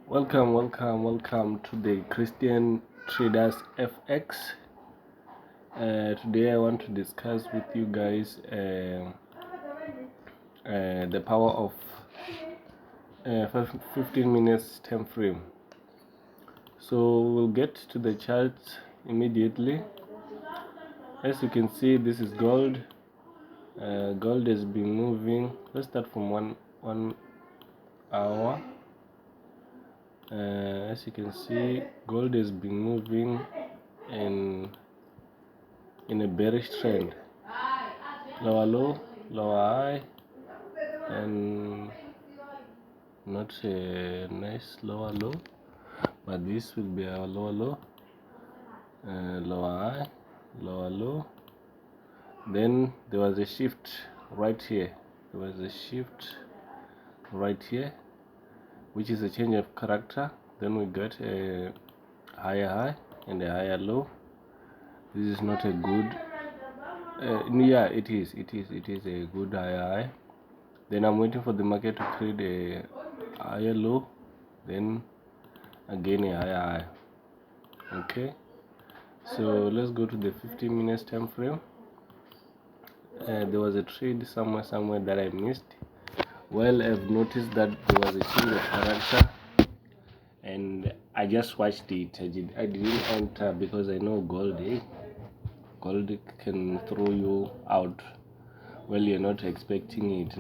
Welcome to the Christian Traders FX. Today I want to discuss with you guys the power of 15 minutes time frame. So we'll get to the charts immediately. As you can see, this is gold. Gold has been moving. Let's start from one hour. As you can see, gold has been moving in a bearish trend. Lower low, lower high, and not a nice lower low, but this will be our lower low, lower high, lower low. Then there was a shift right here. There was a shift right here, which is a change of character. Then we got a higher high and a higher low. This is not a good. Yeah, it is a good higher high. Then I'm waiting for the market to create a higher low, then again a higher high. Okay, so let's go to the 15 minutes time frame. There was a trade somewhere that I missed. Well, I've noticed that there was a change of character, and I just watched it. I didn't enter because I know gold. Gold can throw you out. Well, you're not expecting it.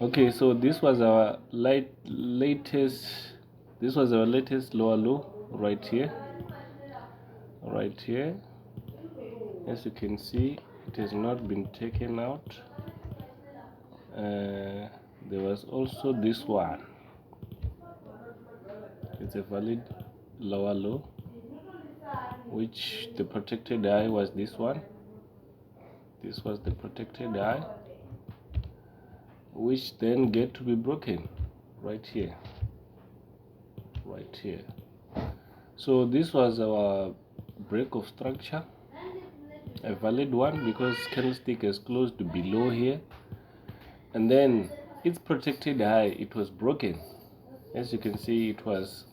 Okay, so this was our latest. This was our latest lower low right here. Right here, as you can see, it has not been taken out. There was also this one. It's a valid lower low, which the protected high was this one. This was the protected high, which then get to be broken right here. Right here. So this was our break of structure, a valid one, because candlestick is closed below here, and then its protected high, it was broken. As you can see, it was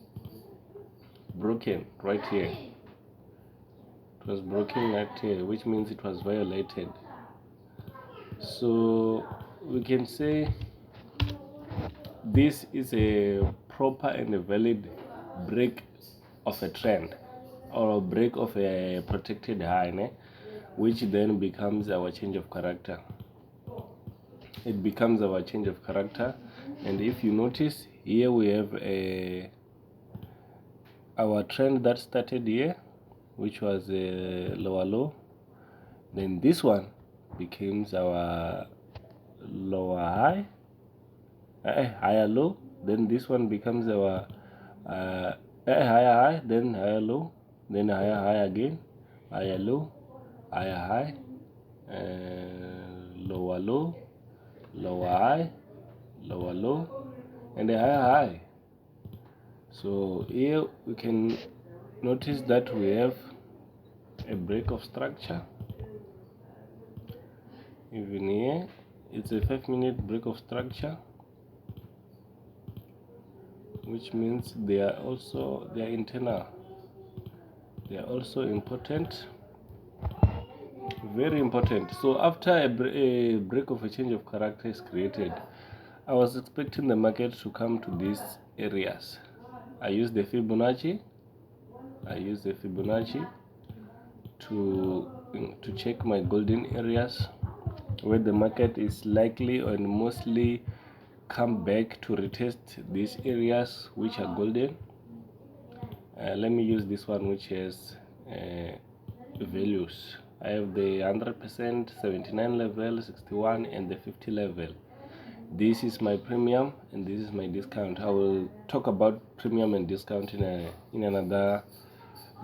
broken right here. It was broken right here, which means it was violated. So we can say this is a proper and a valid break of a trend, or a break of a protected high, which then becomes our change of character. It becomes our change of character. And if you notice, here we have our trend that started here, which was a lower low. Then this one becomes our lower high, higher low. Then this one becomes our higher high, then higher low, then higher high again, higher low, higher high, lower low, lower high, lower low, and a higher high. So here we can notice that we have a break of structure. Even here, it's a 5-minute break of structure, which means they are internal. They are also important, very important. So after a break of a change of character is created, I was expecting the market to come to these areas. I use the Fibonacci. To check my golden areas, where the market is likely and mostly come back to retest these areas which are golden. Let me use this one, which has values. I have the 100%, 79 level, 61, and the 50 level. This is my premium and this is my discount. I will talk about premium and discount in another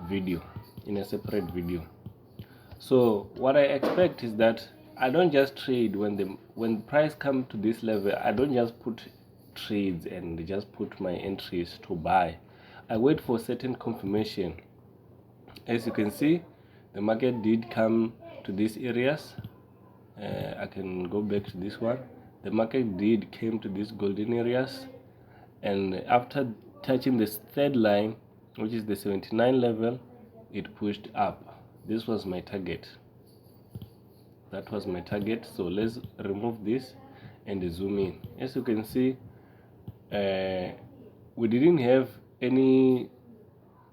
video, in a separate video. So what I expect is that I don't just trade when price come to this level. I don't just put trades and just put my entries to buy. I wait for certain confirmation. As you can see, the market did come to these areas. I can go back to this one. The market did came to these golden areas, and after touching this third line, which is the 79 level, it pushed up. This was my target. That was my target. So let's remove this and zoom in. As you can see, we didn't have anything.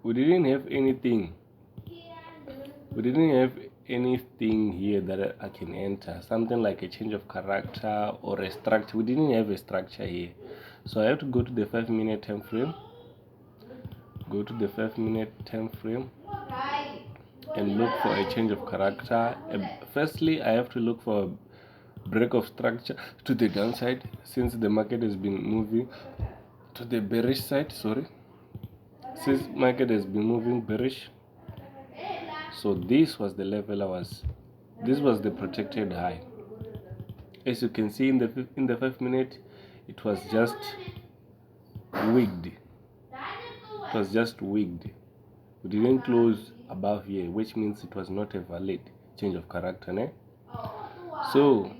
We didn't have anything here that I can enter, something like a change of character or a structure. We didn't have a structure here, so I have to go to the 5-minute time frame. Go to the 5-minute time frame and look for a change of character. Firstly, I have to look for a break of structure to the downside, since the market has been moving to the bearish side. Since market has been moving bearish. So this was the level this was the protected high. As you can see in the 5-minute, it was just wigged. It was just wigged. We didn't close above here, which means it was not a valid change of character, né? So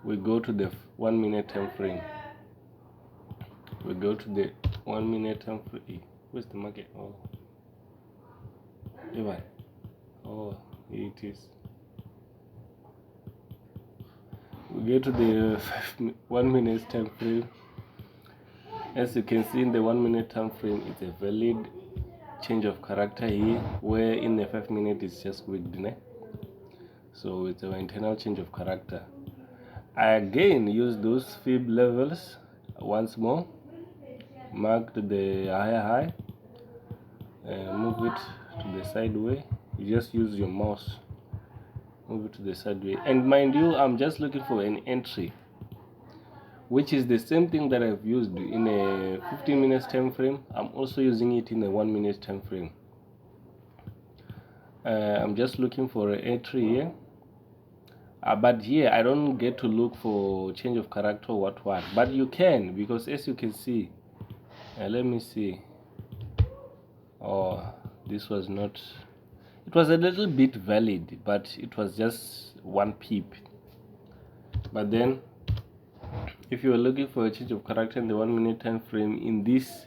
we go to the 1-minute time frame. We go to the 1-minute time frame. Where's the market? Oh, Evan. Oh, here it is. We go to the 1-minute time frame. As you can see in the 1-minute time frame, it's a valid change of character here, where in the 5-minute it's just wigged, né? So it's an internal change of character. I again use those fib levels once more, mark the higher high, move it to the sideway. You just use your mouse, move it to the sideway, and mind you, I'm just looking for an entry, which is the same thing that I've used in a 15-minute time frame. I'm also using it in a 1-minute time frame. I'm just looking for an entry here, but here I don't get to look for change of character or what, but you can, because as you can see, let me see. Oh, this was not, it was a little bit valid, but it was just 1 pip. But then if you are looking for a change of character in the 1-minute time frame, in this,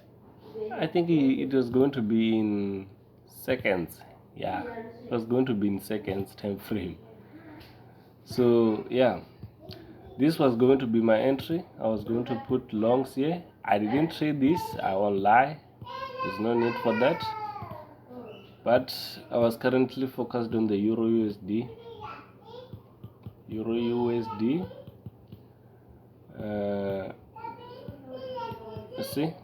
I think it was going to be in seconds. Yeah, it was going to be in seconds time frame. So yeah, this was going to be my entry. I was going to put longs here. I didn't trade this, I won't lie, there's no need for that. But I was currently focused on the Euro USD. You see,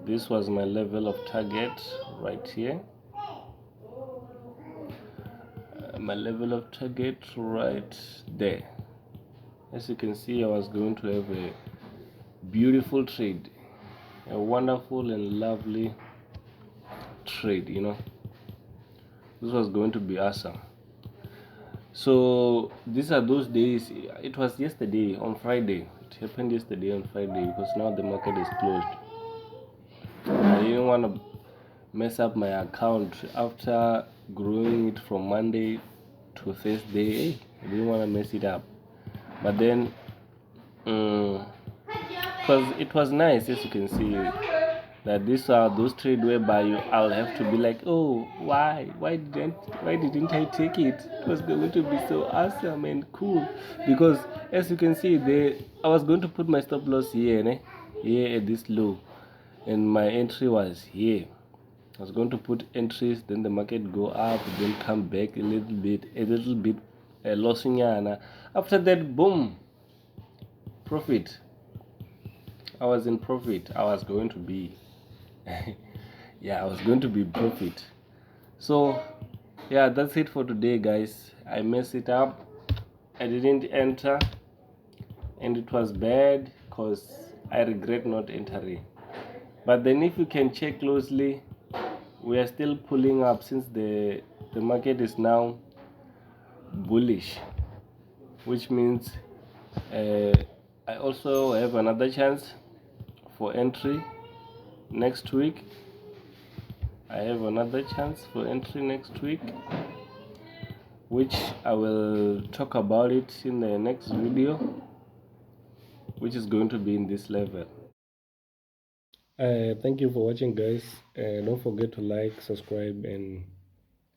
this was my level of target right here. My level of target right there. As you can see, I was going to have a beautiful trade, a wonderful and lovely trade, you know. This was going to be awesome. So these are those days. It was yesterday on Friday. It happened yesterday on Friday, because now the market is closed. I didn't want to mess up my account after growing it from Monday to Thursday. I didn't want to mess it up, but then it was nice, as you can see, that these are those trades whereby I'll have to be like, oh, why didn't I take it? It was going to be so awesome and cool, because as you can see, I was going to put my stop loss here, here at this low, and my entry was here. I was going to put entries, then the market go up, then come back a little bit, losing yana. After that, boom, profit. I was in profit. I was going to be yeah, I was going to be profit. So yeah, that's it for today, guys. I messed it up. I didn't enter, and it was bad, because I regret not entering. But then if you can check closely, we are still pulling up, since the market is now bullish, which means I also have another chance for entry next week. I have another chance for entry next week, which I will talk about it in the next video, which is going to be in this level. Thank you for watching, guys. Don't forget to like, subscribe, and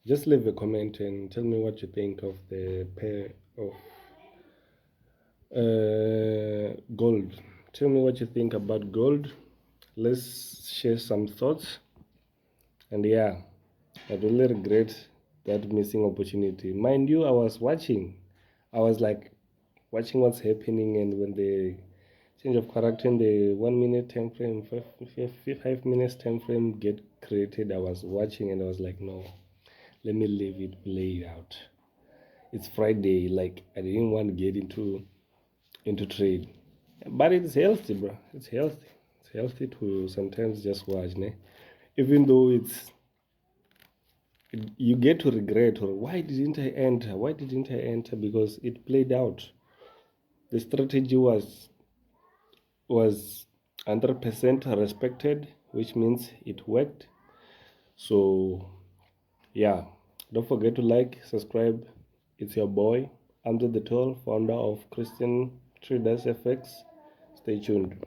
just leave a comment and tell me what you think of the pair of gold. Tell me what you think about gold. Let's share some thoughts. And yeah, I really regret that missing opportunity. Mind you, I was watching. I was like watching what's happening, and when the change of character in the 1 minute time frame, 5 minutes time frame get created, I was watching and I was like, no, let me leave it play out. It's Friday, like I didn't want to get into trade, but it's healthy, bro. It's healthy. It's healthy to sometimes just watch, ne? Even though you get to regret, or why didn't I enter? Why didn't I enter? Because it played out. The strategy was 100% respected, which means it worked. So yeah, don't forget to like, subscribe. It's your boy, Under the Toll, founder of Christian Traders FX. Stay tuned.